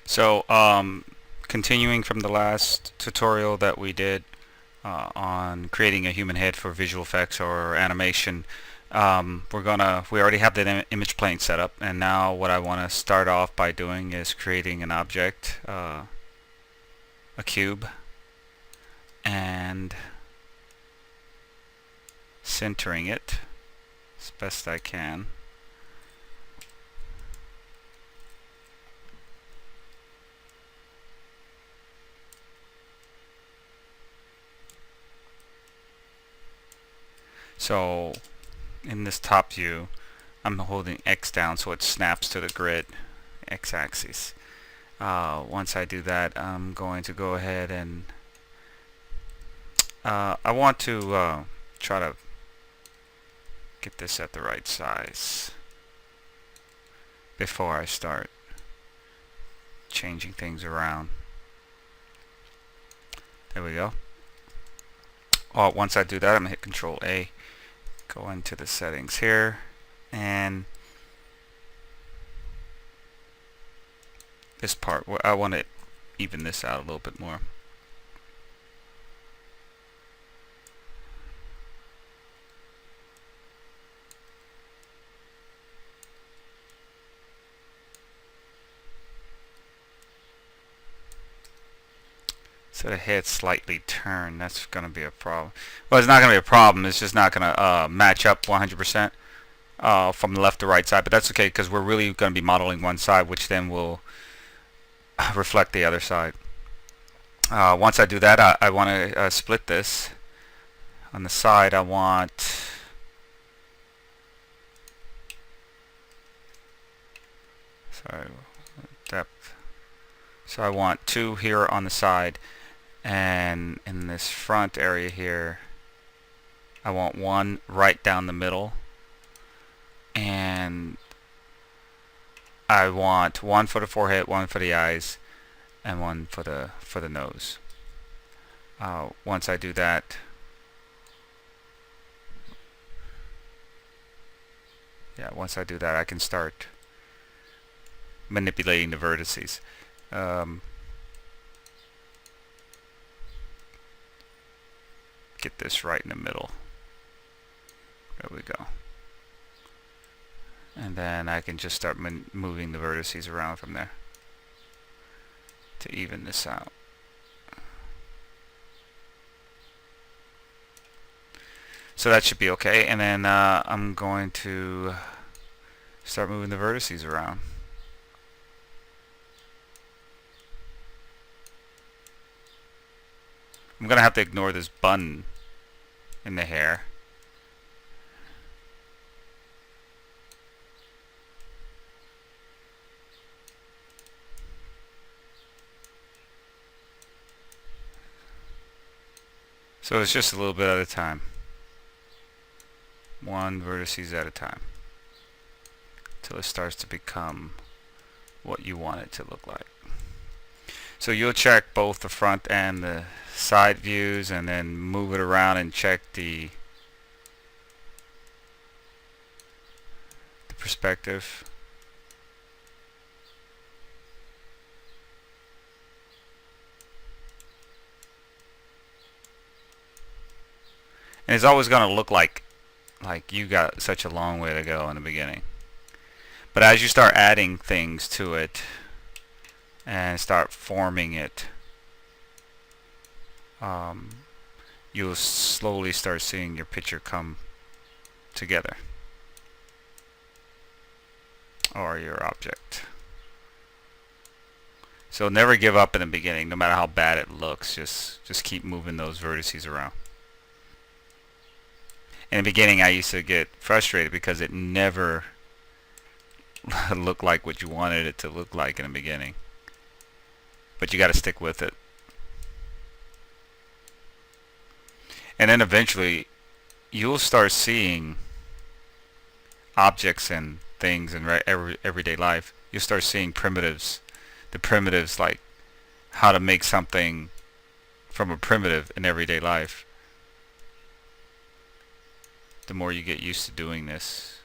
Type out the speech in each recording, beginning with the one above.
So, continuing from the last tutorial that we did on creating a human head for visual effects or animation, we already have the image plane set up, and now what I want to start off by doing is creating an object, a cube, and centering it as best I can. So in this top view, I'm holding X down so it snaps to the grid, X-axis. Once I do that, I'm going to go ahead and I want to try to get this at the right size before I start changing things around. There we go. Once I do that, I'm going to hit Control A, go into the settings here, and this part, I want to even this out a little bit more. So the head slightly turned. That's going to be a problem. Well, it's not going to be a problem. It's just not going to match up 100% from the left to right side. But that's okay because we're really going to be modeling one side, which then will reflect the other side. Once I do that, I want to split this. On the side, I want depth. So I want 2 here on the side. And in this front area here, I want 1 right down the middle, and I want 1 for the forehead, 1 for the eyes, and 1 for the nose. Once I do that, I can start manipulating the vertices. Get this right in the middle. There we go. And then I can just start moving the vertices around from there to even this out. So that should be okay. And then I'm going to start moving the vertices around. I'm going to have to ignore this bun in the hair. So it's just a little bit at a time. 1 vertices at a time. Until it starts to become what you want it to look like. So you'll check both the front and the side views and then move it around and check the perspective. And it's always going to look like you got such a long way to go in the beginning. But as you start adding things to it and start forming it, you'll slowly start seeing your picture come together, or your object. So never give up in the beginning, no matter how bad it looks. Just keep moving those vertices around. In the beginning, I used to get frustrated because it never looked like what you wanted it to look like in the beginning. But you got to stick with it. And then eventually, you'll start seeing objects and things in everyday life. You'll start seeing primitives. The primitives, like how to make something from a primitive in everyday life. The more you get used to doing this.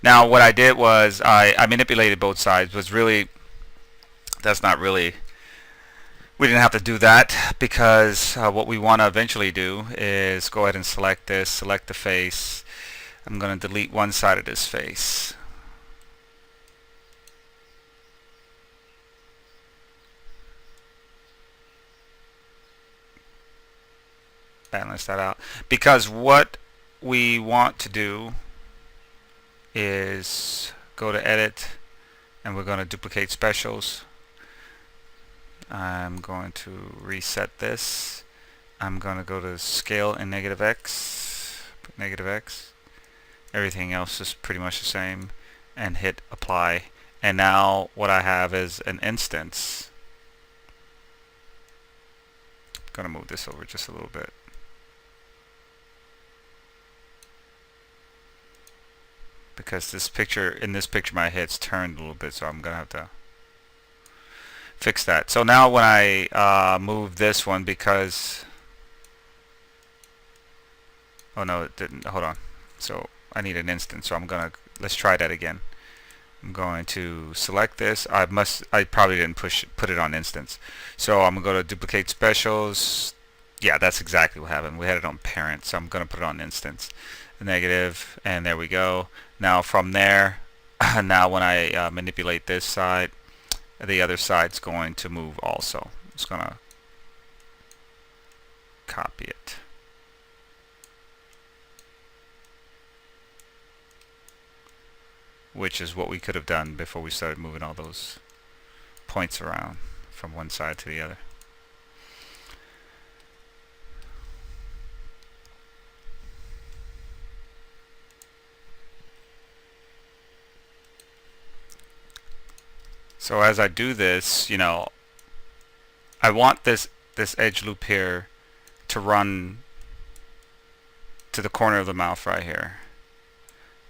Now what I did was I manipulated both sides. Was really That's not really, we didn't have to do that because what we want to eventually do is go ahead and select this, select the face. I'm going to delete one side of this face. Balance that out, because what we want to do is go to edit, and we're going to duplicate specials. I'm going to reset this. I'm going to go to scale and -X, put -X. Everything else is pretty much the same, and hit apply. And now what I have is an instance. I'm going to move this over just a little bit. Because this picture, in this picture, my head's turned a little bit, so I'm going to have to fix that. So now when I move this one, because, oh no, it didn't, hold on. So I need an instance, so I'm going to, let's try that again. I'm going to select this. I probably didn't put it on instance. So I'm going to go to duplicate specials. Yeah, that's exactly what happened. We had it on parent, so I'm going to put it on instance. Negative, and there we go. Now from there, now when I manipulate this side, the other side's going to move also. I'm just going to copy it. Which is what we could have done before we started moving all those points around from one side to the other. So as I do this, you know, I want this edge loop here to run to the corner of the mouth right here.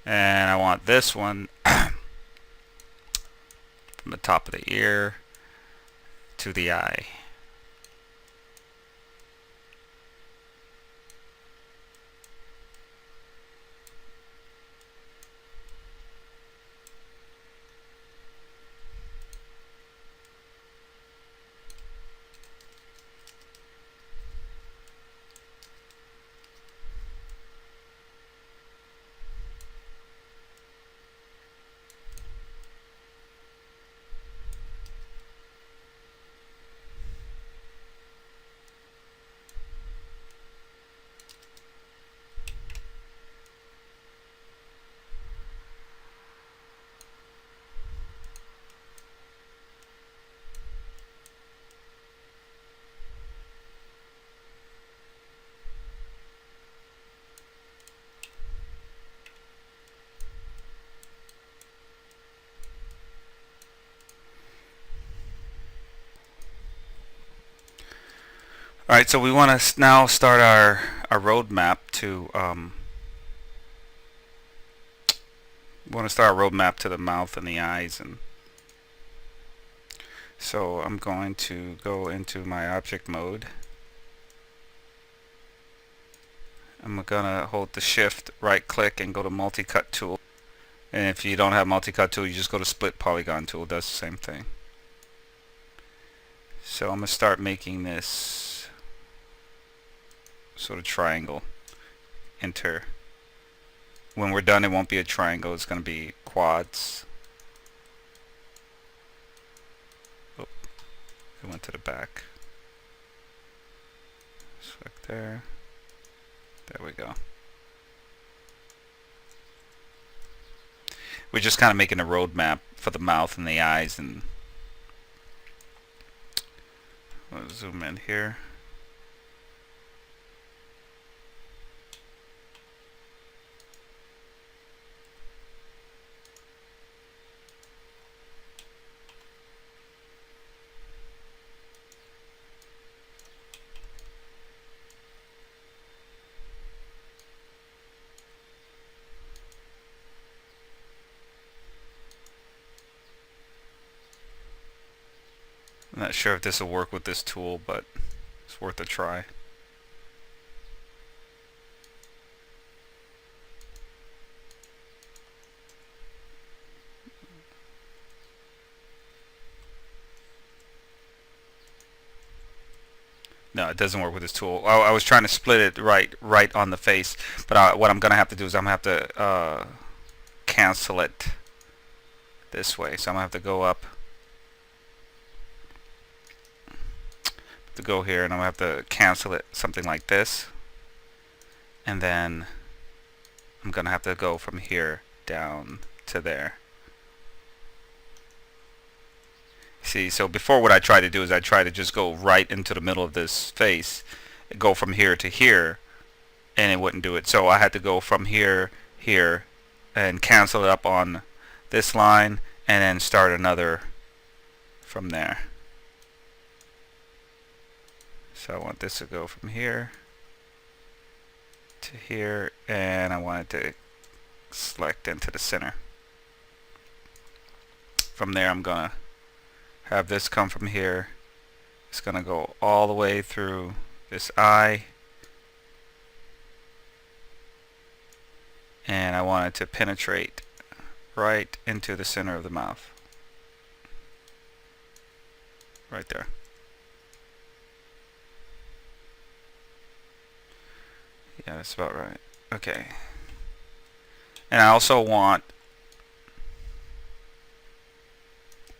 And I want this one from the top of the ear to the eye. Alright, so we want to now start our roadmap to the mouth and the eyes, and so I'm going to go into my object mode. I'm gonna hold the shift, right click, and go to multi-cut tool. And if you don't have multi-cut tool, you just go to split polygon tool. It does the same thing. So I'm gonna start making this sort of triangle. Enter. When we're done, it won't be a triangle, it's going to be quads. Oh, it went to the back. Select there. There we go. We're just kind of making a roadmap for the mouth and the eyes, and I'll zoom in here. I'm not sure if this will work with this tool, but it's worth a try. No, it doesn't work with this tool. I was trying to split it right on the face, but what I'm gonna have to do is I'm gonna have to cancel it this way. So I'm gonna have to go up, to go here, and I'm gonna have to cancel it something like this, and then I'm gonna have to go from here down to there. See, so before what I tried to do is I tried to just go right into the middle of this face, go from here to here, and it wouldn't do it. So I had to go from here, here, and cancel it up on this line, and then start another from there. So I want this to go from here to here, and I want it to select into the center. From there I'm gonna have this come from here. It's gonna go all the way through this eye, and I want it to penetrate right into the center of the mouth, right there. Yeah, that's about right. Okay. And I also want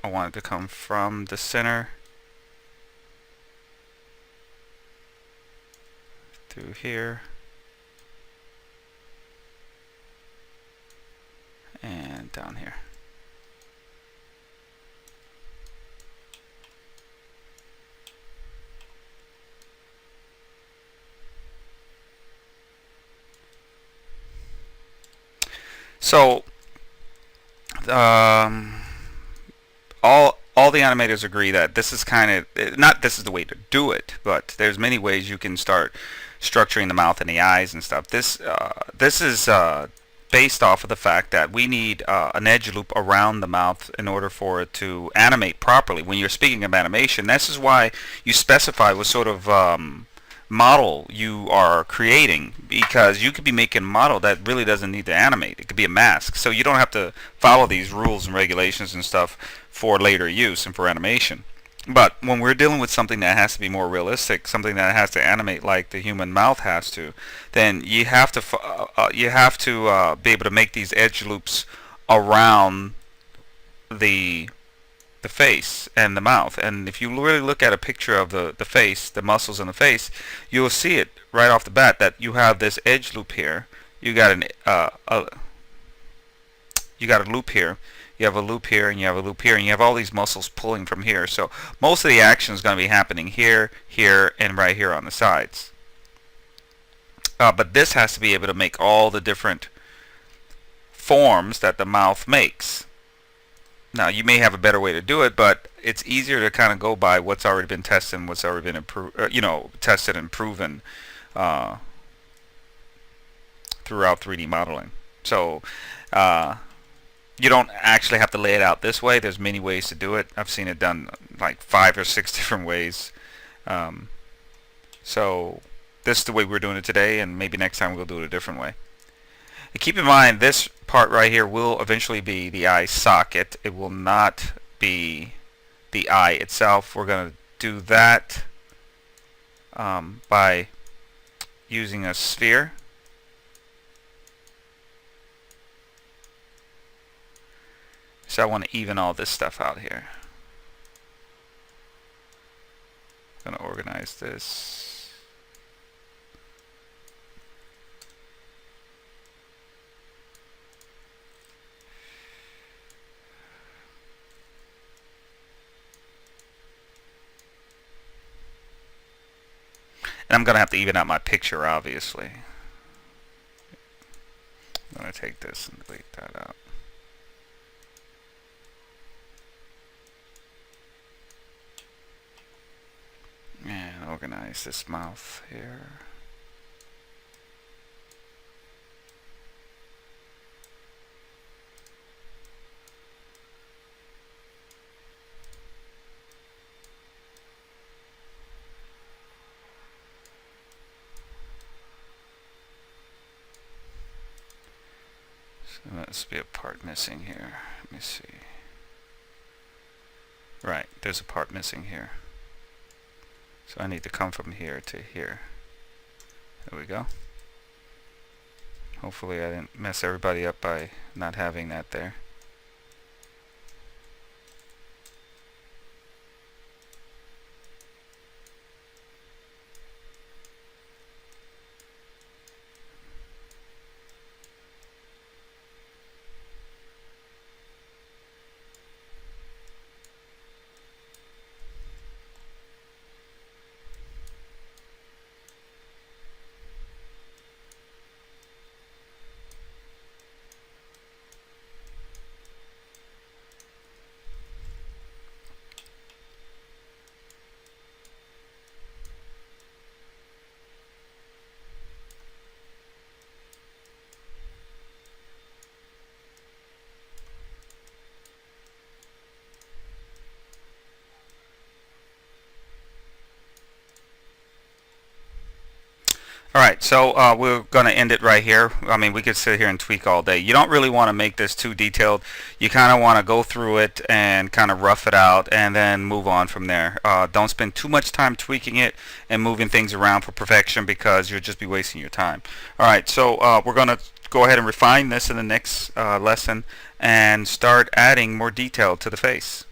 it to come from the center through here and down here. So all the animators agree that this is kind of not this is the way to do it, but there's many ways you can start structuring the mouth and the eyes and stuff. This is based off of the fact that we need an edge loop around the mouth in order for it to animate properly. When you're speaking of animation, this is why you specify what sort of model you are creating, because you could be making a model that really doesn't need to animate. It could be a mask, so you don't have to follow these rules and regulations and stuff for later use and for animation. But when we're dealing with something that has to be more realistic, something that has to animate like the human mouth has to, then you have to be able to make these edge loops around the face and the mouth. And if you really look at a picture of the face, the muscles in the face, you'll see it right off the bat that you have this edge loop here. You got you got a loop here. You have a loop here, and you have a loop here, and you have all these muscles pulling from here. So most of the action is going to be happening here, here, and right here on the sides. But this has to be able to make all the different forms that the mouth makes. Now, you may have a better way to do it, but it's easier to kind of go by what's already been tested and what's already been improved, tested and proven throughout 3D modeling. So you don't actually have to lay it out this way. There's many ways to do it. I've seen it done like 5 or 6 different ways. So this is the way we're doing it today, and maybe next time we'll do it a different way. And keep in mind, this part right here will eventually be the eye socket. It will not be the eye itself. We're going to do that by using a sphere. So I want to even all this stuff out here. I'm going to organize this. And I'm going to have to even out my picture, obviously. I'm going to take this and delete that out. And organize this mouth here. So there must be a part missing here. Let me see. Right, there's a part missing here. So I need to come from here to here. There we go. Hopefully I didn't mess everybody up by not having that there. Alright, so we're going to end it right here. I mean, we could sit here and tweak all day. You don't really want to make this too detailed. You kind of want to go through it and kind of rough it out and then move on from there. Don't spend too much time tweaking it and moving things around for perfection, because you'll just be wasting your time. Alright, so we're going to go ahead and refine this in the next lesson and start adding more detail to the face.